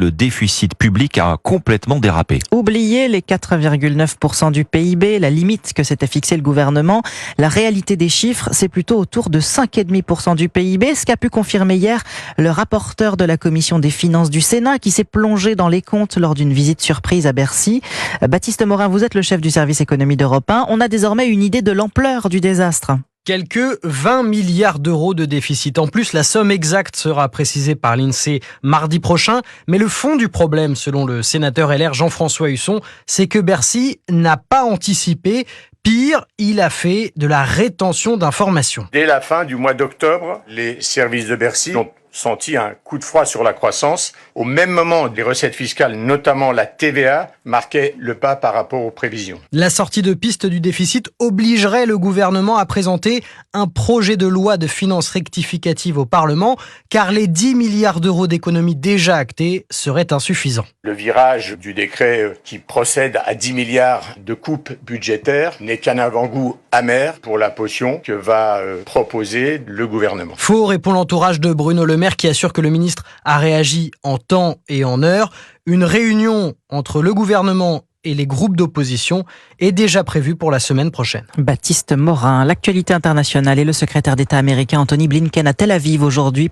le déficit public a complètement dérapé. Oubliez les 4,9% du PIB, la limite que s'était fixée le gouvernement. La réalité des chiffres, c'est plutôt autour de 5,5% du PIB, ce qu'a pu confirmer hier le rapporteur de la commission des finances du Sénat qui s'est plongé dans les comptes lors d'une visite surprise à Bercy. Baptiste Morin, vous êtes le chef du service économie d'Europe 1. On a désormais une idée de l'ampleur du désastre. Quelques 20 milliards d'euros de déficit. En plus, la somme exacte sera précisée par l'INSEE mardi prochain. Mais le fond du problème, selon le sénateur LR Jean-François Husson, c'est que Bercy n'a pas anticipé. Pire, il a fait de la rétention d'informations. Dès la fin du mois d'octobre, les services de Bercy ont senti un coup de froid sur la croissance. Au même moment, les recettes fiscales, notamment la TVA, marquaient le pas par rapport aux prévisions. La sortie de piste du déficit obligerait le gouvernement à présenter un projet de loi de finances rectificative au Parlement, car les 10 milliards d'euros d'économies déjà actés seraient insuffisants. Le virage du décret qui procède à 10 milliards de coupes budgétaires n'est qu'un avant-goût amer pour la potion que va proposer le gouvernement. Faux, répond l'entourage de Bruno Le Maire qui assure que le ministre a réagi en temps et en heure. Une réunion entre le gouvernement et les groupes d'opposition est déjà prévue pour la semaine prochaine. Baptiste Morin, l'actualité internationale et le secrétaire d'État américain Anthony Blinken à Tel Aviv aujourd'hui.